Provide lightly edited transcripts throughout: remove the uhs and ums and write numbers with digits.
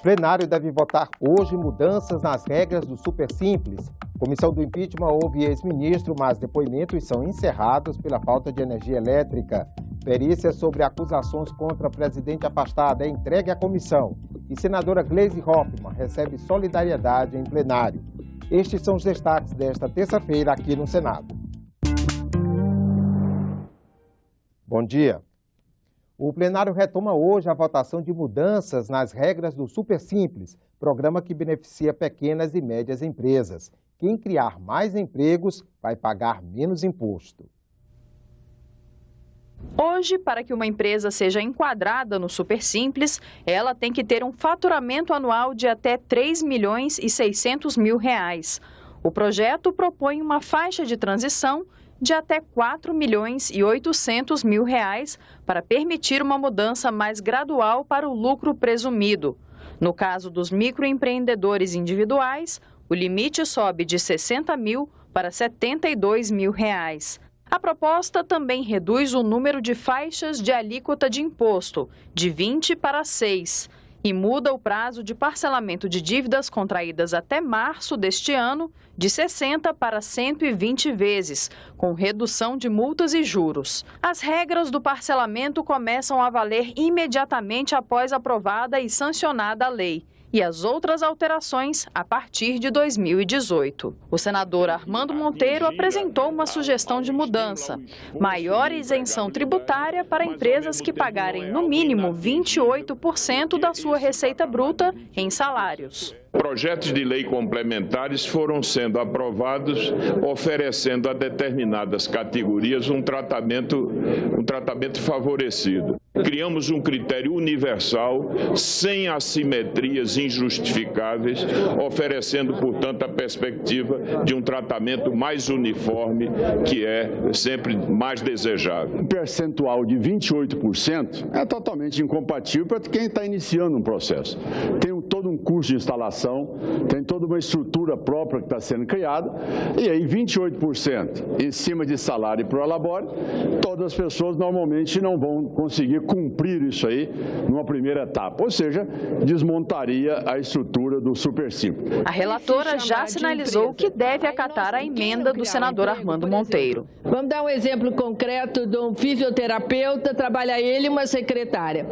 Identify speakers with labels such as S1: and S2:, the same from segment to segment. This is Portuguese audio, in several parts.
S1: Plenário deve votar hoje mudanças nas regras do Super Simples. Comissão do impeachment ouve ex-ministro, mas depoimentos são encerrados pela falta de energia elétrica. Perícia sobre acusações contra a presidente afastada é entregue à comissão. E senadora Gleisi Hoffmann recebe solidariedade em plenário. Estes são os destaques desta terça-feira aqui no Senado. Bom dia. O plenário retoma hoje a votação de mudanças nas regras do Super Simples, programa que beneficia pequenas e médias empresas. Quem criar mais empregos vai pagar menos imposto.
S2: Hoje, para que uma empresa seja enquadrada no Super Simples, ela tem que ter um faturamento anual de até R$ 3.600.000. O projeto propõe uma faixa de transição de até R$ 4.800.000 para permitir uma mudança mais gradual para o lucro presumido. No caso dos microempreendedores individuais, o limite sobe de R$ 60.000 para R$ 72.000. A proposta também reduz o número de faixas de alíquota de imposto, de 20 para 6, e muda o prazo de parcelamento de dívidas contraídas até março deste ano, de 60 para 120 vezes, com redução de multas e juros. As regras do parcelamento começam a valer imediatamente após aprovada e sancionada a lei, e as outras alterações a partir de 2018. O senador Armando Monteiro apresentou uma sugestão de mudança: maior isenção tributária para empresas que pagarem no mínimo 28% da sua receita bruta em salários.
S3: Projetos de lei complementares foram sendo aprovados, oferecendo a determinadas categorias um tratamento favorecido. Criamos um critério universal, sem assimetrias injustificáveis, oferecendo, portanto, a perspectiva de um tratamento mais uniforme, que é sempre mais desejável.
S4: Um percentual de 28% é totalmente incompatível para quem está iniciando um processo. Tem todo um custo de instalação, tem toda uma estrutura própria que está sendo criada, e aí 28% em cima de salário pro labore, todas as pessoas normalmente não vão conseguir cumprir isso aí numa primeira etapa, ou seja, desmontaria a estrutura do Super Simples.
S2: A relatora já sinalizou que deve acatar a emenda do senador Armando Monteiro.
S5: Vamos dar um exemplo concreto de um fisioterapeuta, trabalha ele e uma secretária.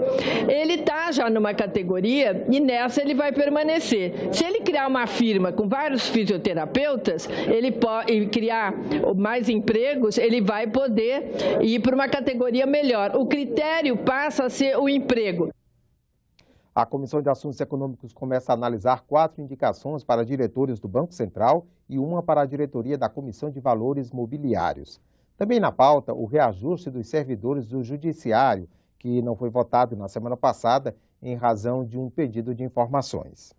S5: Ele está já numa categoria e nessa ele vai permanecer. Se ele criar uma firma com vários fisioterapeutas, ele pode criar mais empregos, ele vai poder ir para uma categoria melhor. O critério passa a ser o emprego.
S1: A Comissão de Assuntos Econômicos começa a analisar 4 indicações para diretores do Banco Central e uma para a diretoria da Comissão de Valores Mobiliários. Também na pauta, o reajuste dos servidores do Judiciário, que não foi votado na semana passada em razão de um pedido de informações.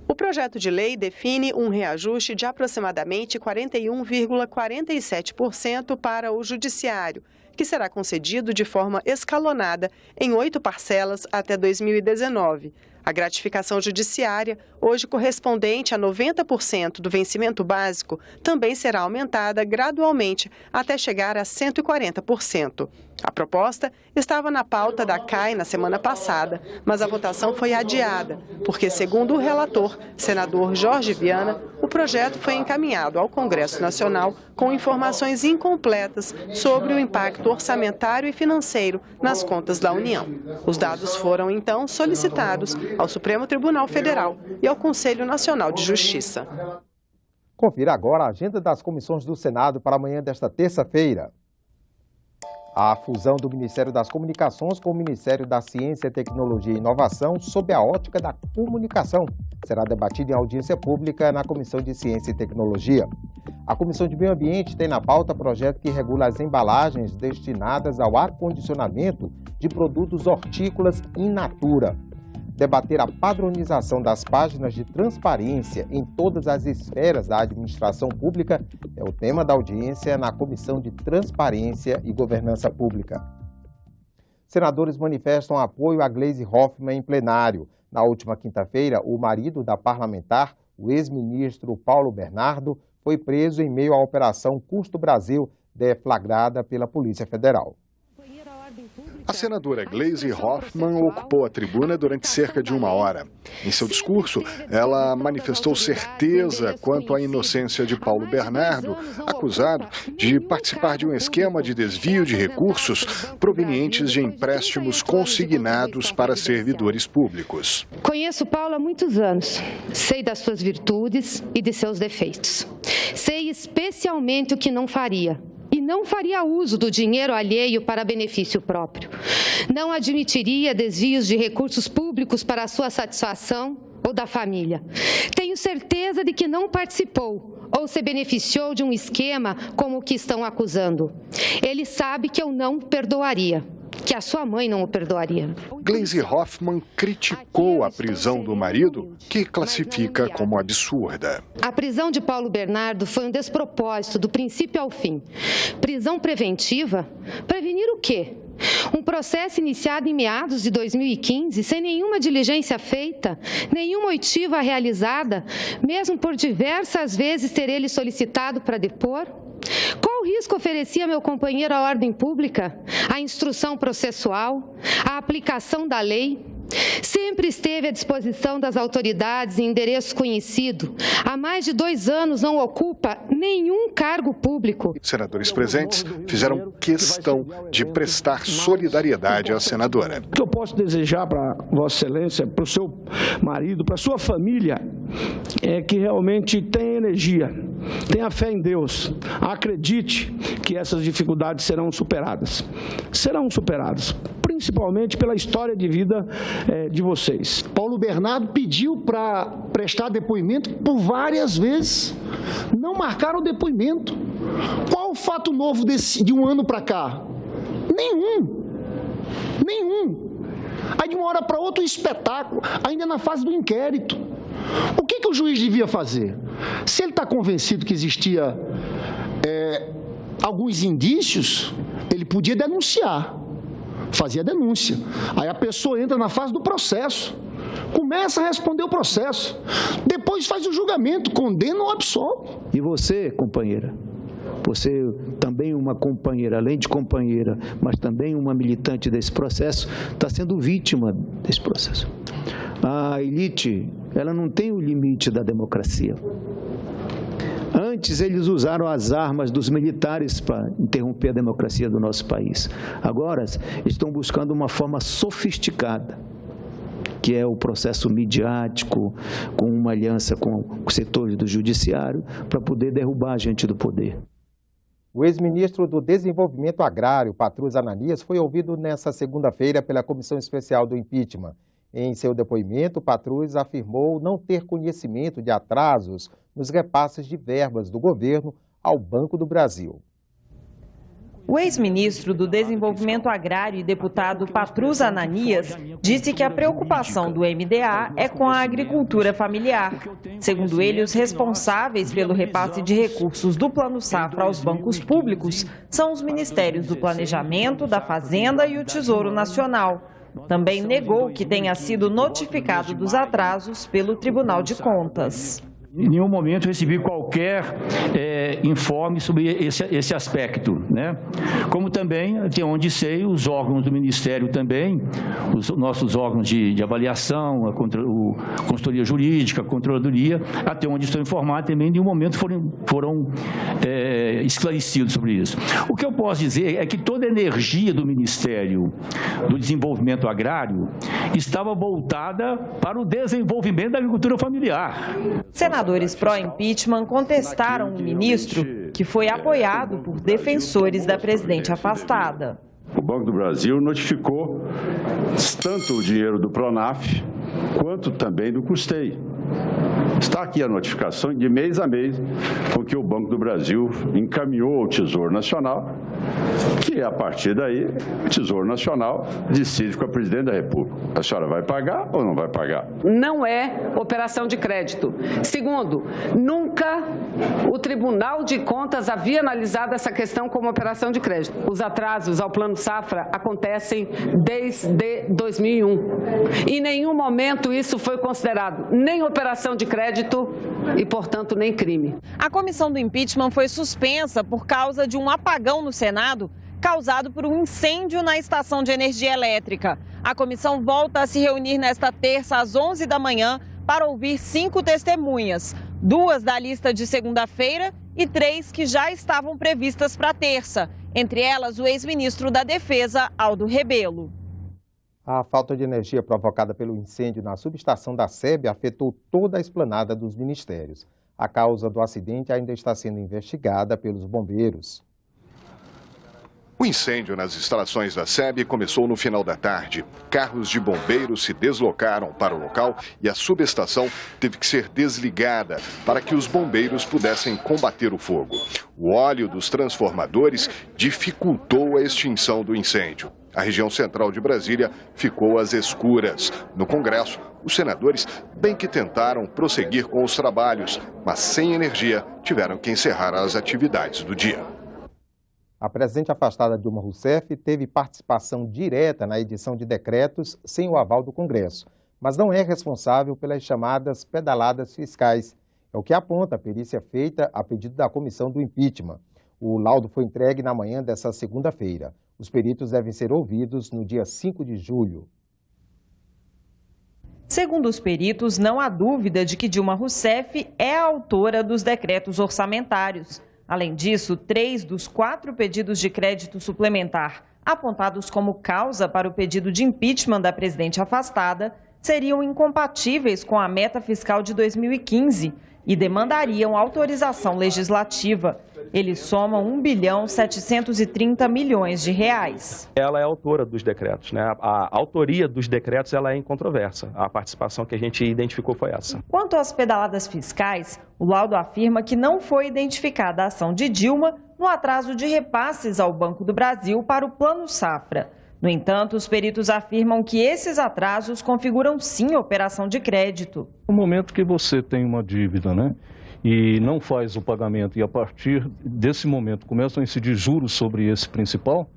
S6: O projeto de lei define um reajuste de aproximadamente 41,47% para o Judiciário, que será concedido de forma escalonada em 8 parcelas até 2019. A gratificação judiciária, hoje correspondente a 90% do vencimento básico, também será aumentada gradualmente até chegar a 140%. A proposta estava na pauta da CAI na semana passada, mas a votação foi adiada, porque, segundo o relator, senador Jorge Viana, o projeto foi encaminhado ao Congresso Nacional com informações incompletas sobre o impacto orçamentário e financeiro nas contas da União. Os dados foram, então, solicitados ao Supremo Tribunal Federal e ao Conselho Nacional de Justiça.
S1: Confira agora a agenda das comissões do Senado para amanhã desta terça-feira. A fusão do Ministério das Comunicações com o Ministério da Ciência, Tecnologia e Inovação sob a ótica da comunicação será debatida em audiência pública na Comissão de Ciência e Tecnologia. A Comissão de Meio Ambiente tem na pauta projeto que regula as embalagens destinadas ao ar-condicionamento de produtos hortícolas in natura. Debater a padronização das páginas de transparência em todas as esferas da administração pública é o tema da audiência na Comissão de Transparência e Governança Pública. Senadores manifestam apoio a Gleisi Hoffmann em plenário. Na última quinta-feira, o marido da parlamentar, o ex-ministro Paulo Bernardo, foi preso em meio à Operação Custo Brasil, deflagrada pela Polícia Federal.
S7: A senadora Gleisi Hoffmann ocupou a tribuna durante cerca de 1 hora. Em seu discurso, ela manifestou certeza quanto à inocência de Paulo Bernardo, acusado de participar de um esquema de desvio de recursos provenientes de empréstimos consignados para servidores públicos.
S8: Conheço Paulo há muitos anos. Sei das suas virtudes e de seus defeitos. Sei especialmente o que não faria. E não faria uso do dinheiro alheio para benefício próprio. Não admitiria desvios de recursos públicos para a sua satisfação ou da família. Tenho certeza de que não participou ou se beneficiou de um esquema como o que estão acusando. Ele sabe que eu não perdoaria, que a sua mãe não o perdoaria.
S7: Gleisi Hoffmann criticou a prisão do marido, que classifica como absurda.
S8: A prisão de Paulo Bernardo foi um despropósito do princípio ao fim. Prisão preventiva? Prevenir o quê? Um processo iniciado em meados de 2015, sem nenhuma diligência feita, nenhuma oitiva realizada, mesmo por diversas vezes ter ele solicitado para depor? Qual risco oferecia meu companheiro à ordem pública, à instrução processual, à aplicação da lei? Sempre esteve à disposição das autoridades em endereço conhecido. Há mais de 2 anos não ocupa nenhum cargo público.
S7: Senadores presentes fizeram questão de prestar solidariedade à senadora.
S9: O que eu posso desejar para Vossa Excelência, para o seu marido, para a sua família, é que realmente tenha energia, tenha fé em Deus, acredite que essas dificuldades serão superadas. Serão superadas, principalmente pela história de vida de vocês.
S10: Paulo Bernardo pediu para prestar depoimento por várias vezes. Não marcaram o depoimento. Qual o fato novo de 1 ano para cá? Nenhum. Aí de uma hora para outra um espetáculo, ainda na fase do inquérito. O que o juiz devia fazer? Se ele está convencido que existia alguns indícios, ele podia denunciar. Fazia a denúncia. Aí a pessoa entra na fase do processo, começa a responder o processo, depois faz o julgamento, condena ou absolve.
S9: E você, companheira, você também uma companheira, além de companheira, mas também uma militante desse processo, está sendo vítima desse processo. A elite, ela não tem o limite da democracia. Antes, eles usaram as armas dos militares para interromper a democracia do nosso país. Agora, estão buscando uma forma sofisticada, que é o processo midiático, com uma aliança com os setores do judiciário, para poder derrubar a gente do poder.
S1: O ex-ministro do Desenvolvimento Agrário, Patrus Ananias, foi ouvido nesta segunda-feira pela Comissão Especial do Impeachment. Em seu depoimento, Patrus afirmou não ter conhecimento de atrasos nos repasses de verbas do governo ao Banco do Brasil.
S11: O ex-ministro do Desenvolvimento Agrário e deputado Patrus Ananias disse que a preocupação do MDA é com a agricultura familiar. Segundo ele, os responsáveis pelo repasse de recursos do Plano Safra aos bancos públicos são os ministérios do Planejamento, da Fazenda e o Tesouro Nacional. Também negou que tenha sido notificado dos atrasos pelo Tribunal de Contas.
S12: Em nenhum momento recebi qualquer informe sobre esse aspecto, né? Como também, até onde sei, os órgãos do Ministério também, os nossos órgãos de avaliação, a consultoria jurídica, a controladoria, até onde estou informado, também em nenhum momento foram esclarecidos sobre isso. O que eu posso dizer é que toda a energia do Ministério do Desenvolvimento Agrário estava voltada para o desenvolvimento da agricultura familiar.
S11: Senadores pró-impeachment contestaram o ministro, que foi apoiado por defensores da presidente afastada.
S4: O Banco do Brasil notificou tanto o dinheiro do Pronaf quanto também do Custeio. Está aqui a notificação de mês a mês com que o Banco do Brasil encaminhou ao Tesouro Nacional, que a partir daí o Tesouro Nacional decide com a Presidente da República. A senhora vai pagar ou não vai pagar?
S13: Não é operação de crédito. Segundo, nunca o Tribunal de Contas havia analisado essa questão como operação de crédito. Os atrasos ao Plano Safra acontecem desde 2001. Em nenhum momento isso foi considerado nem operação de crédito e, portanto, nem crime.
S11: A comissão do impeachment foi suspensa por causa de um apagão no Senado, causado por um incêndio na estação de energia elétrica. A comissão volta a se reunir nesta terça às 11 da manhã para ouvir 5 testemunhas, 2 da lista de segunda-feira e 3 que já estavam previstas para terça, entre elas o ex-ministro da Defesa, Aldo Rebelo.
S1: A falta de energia provocada pelo incêndio na subestação da SEB afetou toda a esplanada dos ministérios. A causa do acidente ainda está sendo investigada pelos bombeiros.
S7: O incêndio nas instalações da SEB começou no final da tarde. Carros de bombeiros se deslocaram para o local e a subestação teve que ser desligada para que os bombeiros pudessem combater o fogo. O óleo dos transformadores dificultou a extinção do incêndio. A região central de Brasília ficou às escuras. No Congresso, os senadores bem que tentaram prosseguir com os trabalhos, mas sem energia tiveram que encerrar as atividades do dia.
S1: A presidente afastada Dilma Rousseff teve participação direta na edição de decretos sem o aval do Congresso, mas não é responsável pelas chamadas pedaladas fiscais. É o que aponta a perícia feita a pedido da comissão do impeachment. O laudo foi entregue na manhã dessa segunda-feira. Os peritos devem ser ouvidos no dia 5 de julho.
S11: Segundo os peritos, não há dúvida de que Dilma Rousseff é a autora dos decretos orçamentários. Além disso, 3 dos 4 pedidos de crédito suplementar apontados como causa para o pedido de impeachment da presidente afastada seriam incompatíveis com a meta fiscal de 2015 e demandariam autorização legislativa. Eles somam R$1,730 bilhões.
S14: Ela é autora dos decretos, né? A autoria dos decretos ela é incontroversa. A participação que a gente identificou foi essa.
S11: Quanto às pedaladas fiscais, o laudo afirma que não foi identificada a ação de Dilma no atraso de repasses ao Banco do Brasil para o Plano Safra. No entanto, os peritos afirmam que esses atrasos configuram sim operação de crédito.
S15: No momento que você tem uma dívida, né, e não faz o pagamento e a partir desse momento começam a incidir juros sobre esse principal,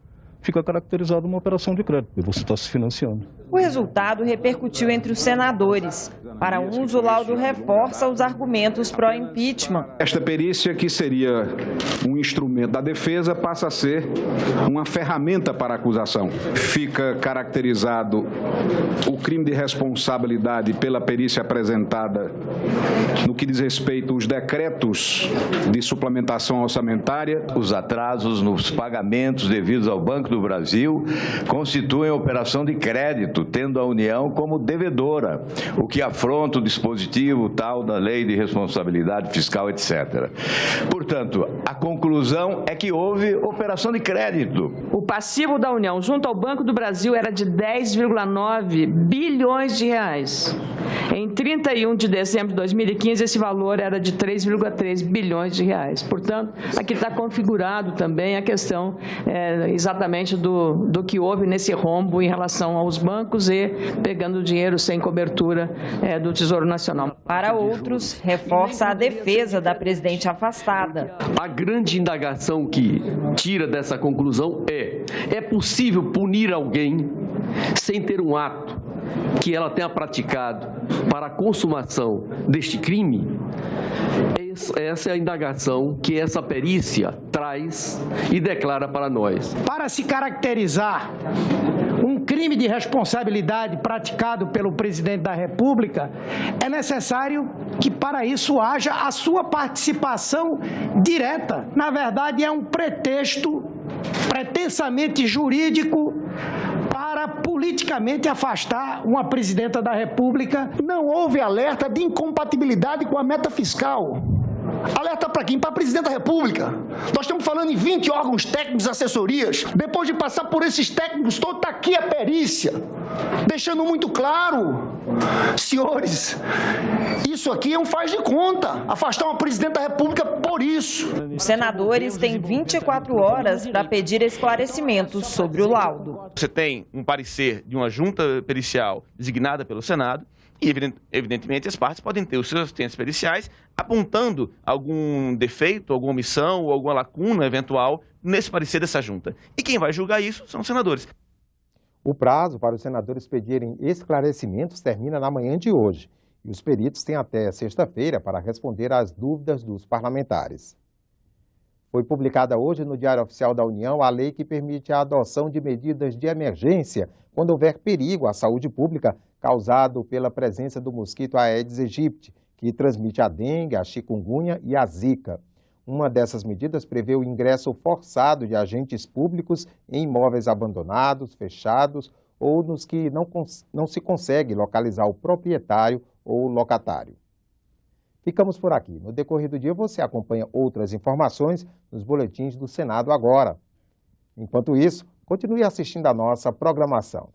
S15: fica caracterizado uma operação de crédito, porque você está se financiando.
S11: O resultado repercutiu entre os senadores. Para uns, o laudo reforça os argumentos pró-impeachment.
S16: Esta perícia, que seria um instrumento da defesa, passa a ser uma ferramenta para a acusação. Fica caracterizado o crime de responsabilidade pela perícia apresentada no que diz respeito aos decretos de suplementação orçamentária.
S17: Os atrasos nos pagamentos devidos ao Banco do Brasil constituem operação de crédito, tendo a União como devedora, o que afronta o dispositivo tal da Lei de Responsabilidade Fiscal, etc. Portanto, a conclusão é que houve operação de crédito.
S13: O passivo da União junto ao Banco do Brasil era de 10,9 bilhões de reais. Em 31 de dezembro de 2015, esse valor era de 3,3 bilhões de reais. Portanto, aqui está configurado também a questão exatamente do que houve nesse rombo em relação aos bancos e pegando dinheiro sem cobertura do Tesouro Nacional.
S11: Para outros, reforça a defesa da presidente afastada.
S18: A grande indagação que tira dessa conclusão é possível punir alguém sem ter um ato que ela tenha praticado para a consumação deste crime? Essa é a indagação que essa perícia traz e declara para nós.
S19: Para se caracterizar um crime de responsabilidade praticado pelo presidente da República, é necessário que para isso haja a sua participação direta. Na verdade, é um pretexto pretensamente jurídico para politicamente afastar uma presidenta da República.
S10: Não houve alerta de incompatibilidade com a meta fiscal. Alerta para quem? Para a presidente da República. Nós estamos falando em 20 órgãos técnicos, assessorias. Depois de passar por esses técnicos todos, está aqui a perícia, deixando muito claro, senhores, isso aqui é um faz de conta, afastar uma presidente da República por isso.
S11: Os senadores têm 24 horas para pedir esclarecimentos sobre o laudo.
S20: Você tem um parecer de uma junta pericial designada pelo Senado, e, evidentemente, as partes podem ter os seus assistentes periciais apontando algum defeito, alguma omissão ou alguma lacuna eventual nesse parecer dessa junta. E quem vai julgar isso são os senadores.
S1: O prazo para os senadores pedirem esclarecimentos termina na manhã de hoje. E os peritos têm até sexta-feira para responder às dúvidas dos parlamentares. Foi publicada hoje no Diário Oficial da União a lei que permite a adoção de medidas de emergência quando houver perigo à saúde pública causado pela presença do mosquito Aedes aegypti, que transmite a dengue, a chikungunya e a zika. Uma dessas medidas prevê o ingresso forçado de agentes públicos em imóveis abandonados, fechados ou nos que não se consegue localizar o proprietário ou locatário. Ficamos por aqui. No decorrer do dia você acompanha outras informações nos boletins do Senado agora. Enquanto isso, continue assistindo a nossa programação.